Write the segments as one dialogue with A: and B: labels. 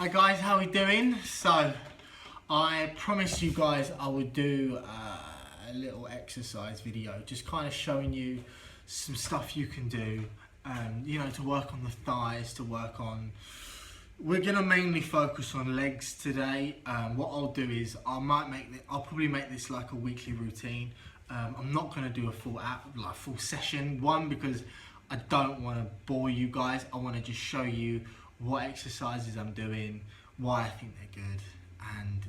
A: Hi guys, how are we doing? So, I promised you guys I would do a little exercise video, just kind of showing you some stuff you can do, to work on the thighs, to work on... We're gonna mainly focus on legs today. What I'll do is I'll probably make this like a weekly routine. I'm not gonna do a full session. One, because I don't want to bore you guys. I want to just show you what exercises I'm doing, why I think they're good, and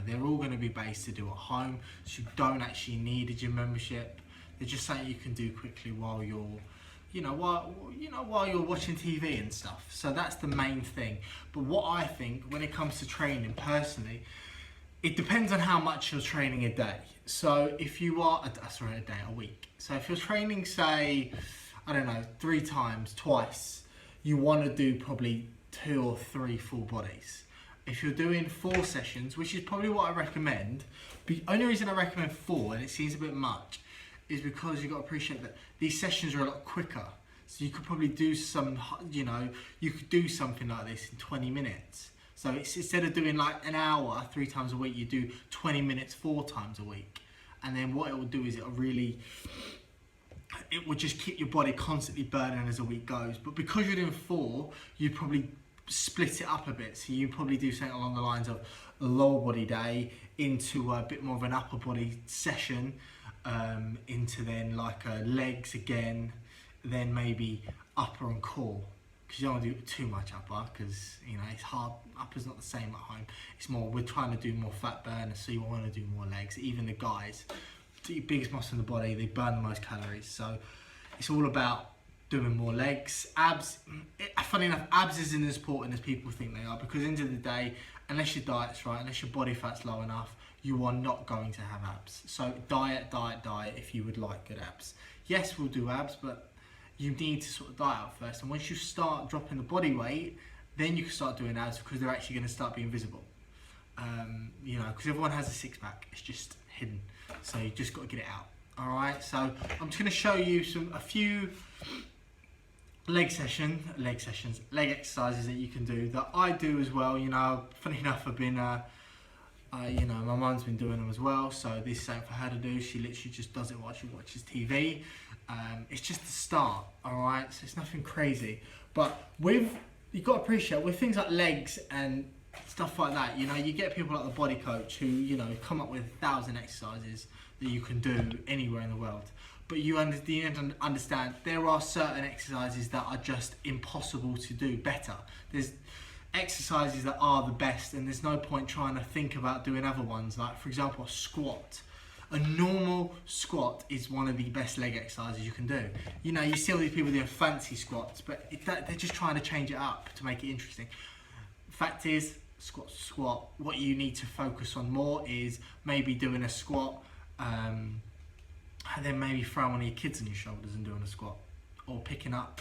A: they're all going to be based to do at home, so you don't actually need a gym membership. They're just something you can do quickly while you're while you're watching TV and stuff. So that's the main thing. But what I think when it comes to training personally, it depends on how much you're training a day. So if you are a week. So if you're training, say, I don't know, 3 times, twice, you want to do probably 2 or 3 full bodies. If you're doing 4 sessions, which is probably what I recommend, the only reason I recommend 4, and it seems a bit much, is because you've got to appreciate that these sessions are a lot quicker. So you could probably do you could do something like this in 20 minutes. So it's, instead of doing like an hour 3 times a week, you do 20 minutes 4 times a week. And then what it will do is it will just keep your body constantly burning as the week goes. But because you're doing 4, you probably split it up a bit. So you probably do something along the lines of a lower body day into a bit more of an upper body session, into then like legs again, then maybe upper and core. Because you don't want to do too much upper, because it's hard. Upper's not the same at home. It's more, we're trying to do more fat burners, so you want to do more legs. Even the guys, the biggest muscle in the body, they burn the most calories. So it's all about doing more legs. Abs, funny enough, abs isn't as important as people think they are, because at the end of the day, unless your diet's right, unless your body fat's low enough, you are not going to have abs. So diet if you would like good abs. Yes, we'll do abs, but you need to sort of diet out first. And once you start dropping the body weight, then you can start doing abs, because they're actually going to start being visible. Because everyone has a 6-pack, it's just hidden. So you just got to get it out. All right. So I'm just going to show you a few leg exercises that you can do that I do as well. Funny enough, I've been, my mum's been doing them as well. So this is something for her to do. She literally just does it while she watches TV. It's just the start. All right. So it's nothing crazy. But you've got to appreciate with things like legs and stuff like that, you get people like the Body Coach who, come up with 1,000 exercises that you can do anywhere in the world. But you understand there are certain exercises that are just impossible to do better. There's exercises that are the best, and there's no point trying to think about doing other ones. Like, for example, a squat. A normal squat is one of the best leg exercises you can do. You see all these people doing fancy squats, but they're just trying to change it up to make it interesting. Fact is, squat. What you need to focus on more is maybe doing a squat, and then maybe throwing one of your kids on your shoulders and doing a squat, or picking up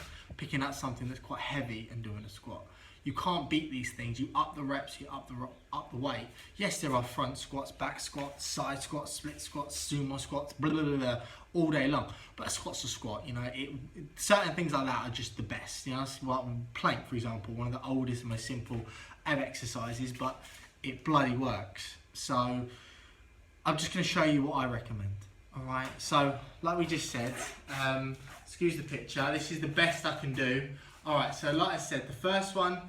A: something that's quite heavy and doing a squat. You can't beat these things. You up the reps, you up the weight. Yes, there are front squats, back squats, side squats, split squats, sumo squats, blah, blah, blah, blah, all day long. But a squat's a squat. Certain things like that are just the best. Like plank, for example, one of the oldest and most simple ab exercises, but it bloody works. So I'm just going to show you what I recommend. All right. So like we just said, excuse the picture. This is the best I can do. All right. So like I said, the first one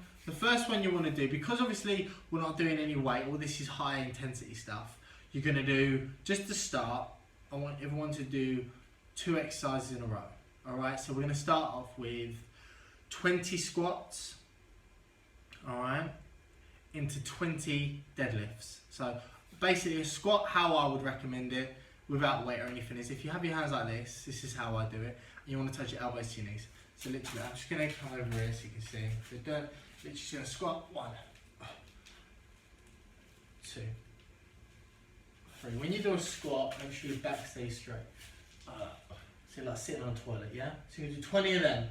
A: you want to do, because obviously we're not doing any weight, all this is high intensity stuff. You're going to do, just to start, I want everyone to do 2 exercises in a row. All right. So we're going to start off with 20 squats. All right. Into 20 deadlifts. So basically a squat, how I would recommend it without weight or anything, is if you have your hands like this is how I do it, and you want to touch your elbows to your knees. So literally, I'm just going to come over here so you can see. So literally just going to squat, 1, 2, 3. When you do a squat, make sure your back stays straight. So like sitting on a toilet, yeah? So you're going to do 20 of them.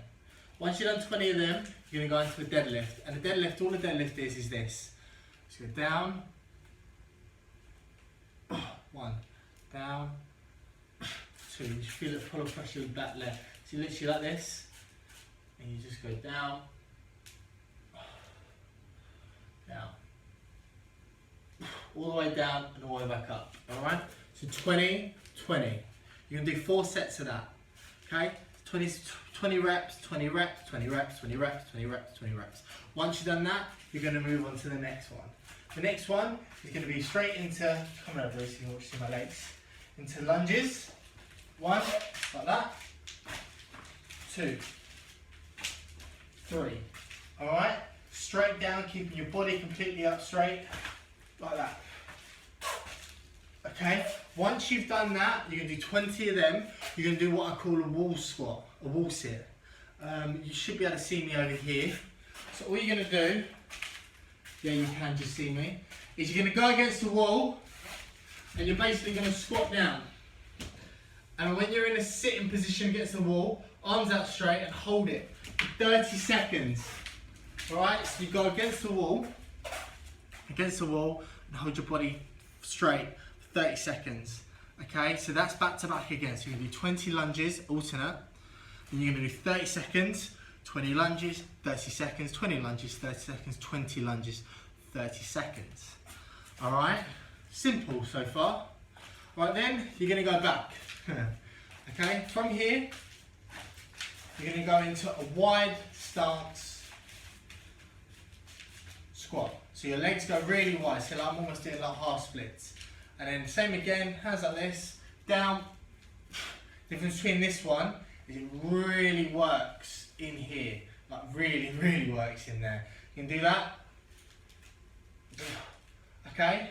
A: Once you've done 20 of them, you're going to go into a deadlift. And the deadlift, all the deadlift is this. So go down, 1, down, 2. You just feel it pull across your back leg. So you literally like this, and you just go down, down, all the way down and all the way back up. All right. So 20, 20. You're gonna do 4 sets of that. Okay. 20 reps, 20 reps, 20 reps, 20 reps, 20 reps, 20 reps. Once you've done that, you're gonna move on to the next one. The next one is gonna be straight into, come over so you can watch my legs, into lunges. 1, like that. 2, 3. All right. Straight down, keeping your body completely up straight, like that. Okay, once you've done that, you're going to do 20 of them. You're going to do what I call a wall squat, a wall sit. You should be able to see me over here. So all you're going to do, yeah, you can just see me, is you're going to go against the wall and you're basically going to squat down. And when you're in a sitting position against the wall, arms out straight and hold it for 30 seconds. Alright, so you go against the wall, and hold your body straight for 30 seconds. Okay, so that's back to back again. So you're going to do 20 lunges, alternate, then you're going to do 30 seconds, 20 lunges, 30 seconds, 20 lunges, 30 seconds, 20 lunges, 30 seconds. Alright, simple so far. Right then, you're going to go back. Okay, from here, you're going to go into a wide stance squat. So your legs go really wide, so I'm almost doing like half splits. And then same again, hands like this, down. The difference between this one is it really works in here. Like really, really works in there. You can do that. Okay,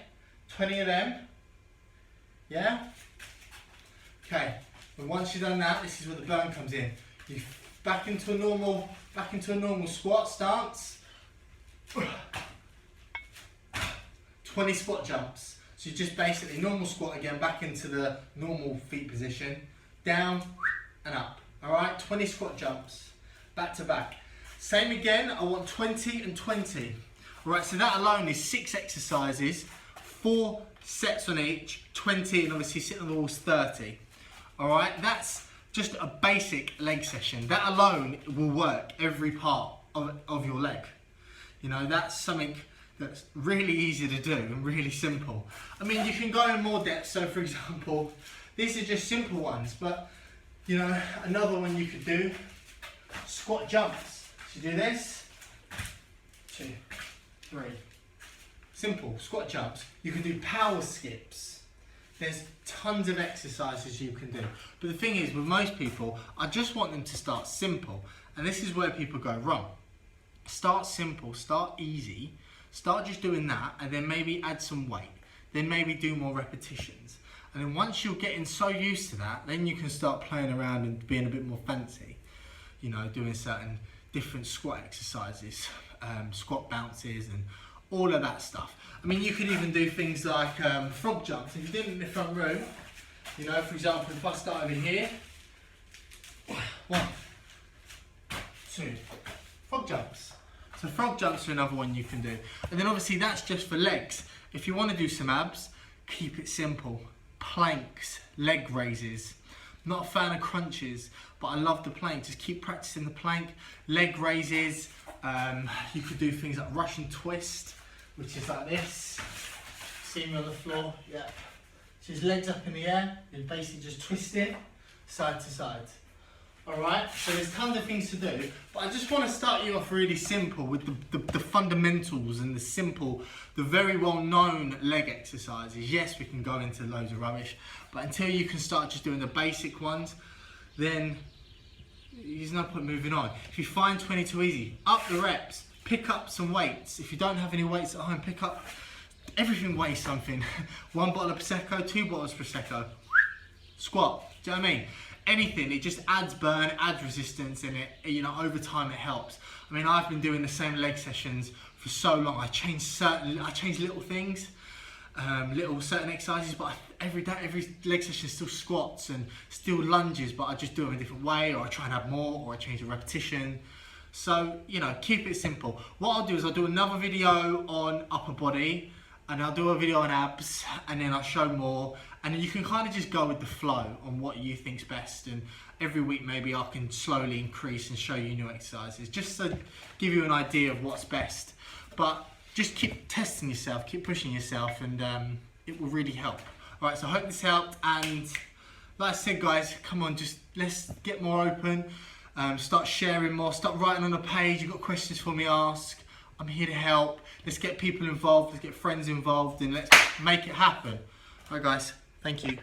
A: 20 of them. Yeah? Okay, but once you've done that, this is where the burn comes in. You back into a normal squat stance. 20 squat jumps. So you just basically normal squat again, back into the normal feet position, down and up. All right, 20 squat jumps, back to back. Same again, I want 20 and 20. All right, so that alone is 6 exercises, 4 sets on each, 20, and obviously sitting on the walls 30. All right, that's just a basic leg session. That alone will work every part of your leg. You know, that's something that's really easy to do and really simple. I mean, you can go in more depth. So for example, these are just simple ones, but you know, another one you could do, squat jumps. So you do this, 2, 3. Simple, squat jumps. You can do power skips. There's tons of exercises you can do. But the thing is, with most people, I just want them to start simple. And this is where people go wrong. Start simple, start easy, start just doing that, and then maybe add some weight. Then maybe do more repetitions. And then once you're getting so used to that, then you can start playing around and being a bit more fancy. You know, doing certain different squat exercises, squat bounces and all of that stuff. I mean, you could even do things like frog jumps. If you did it in the front room, you know, for example, if I start over here, 1, 2, frog jumps. So frog jumps are another one you can do. And then obviously that's just for legs. If you want to do some abs, keep it simple. Planks, leg raises. Not a fan of crunches, but I love the plank. Just keep practicing the plank. Leg raises. You could do things like Russian twist, which is like this. See me on the floor? Yeah. So his legs up in the air. You're basically just twisting side to side. Alright, so there's tons of things to do, but I just want to start you off really simple with the fundamentals and the very well-known leg exercises. Yes, we can go into loads of rubbish, but until you can start just doing the basic ones, then there's no point moving on. If you find 20 too easy, up the reps, pick up some weights. If you don't have any weights at home, pick up, everything weighs something. 1 bottle of Prosecco, 2 bottles of Prosecco. Squat, do you know what I mean? Anything, it just adds burn, adds resistance in it, you know, over time it helps. I mean, I've been doing the same leg sessions for so long. I change little things, little certain exercises, but every leg session is still squats and still lunges, but I just do them a different way, or I try and add more, or I change the repetition. So, you know, keep it simple. What I'll do is I'll do another video on upper body, and I'll do a video on abs, and then I'll show more. And then you can kind of just go with the flow on what you think's best. And every week maybe I can slowly increase and show you new exercises, just to give you an idea of what's best. But just keep testing yourself, keep pushing yourself, and it will really help. All right, so I hope this helped, and like I said, guys, come on, just let's get more open, start sharing more, start writing on a page. You've got questions for me, ask. I'm here to help. Let's get people involved, let's get friends involved, and let's make it happen. All right, guys, thank you.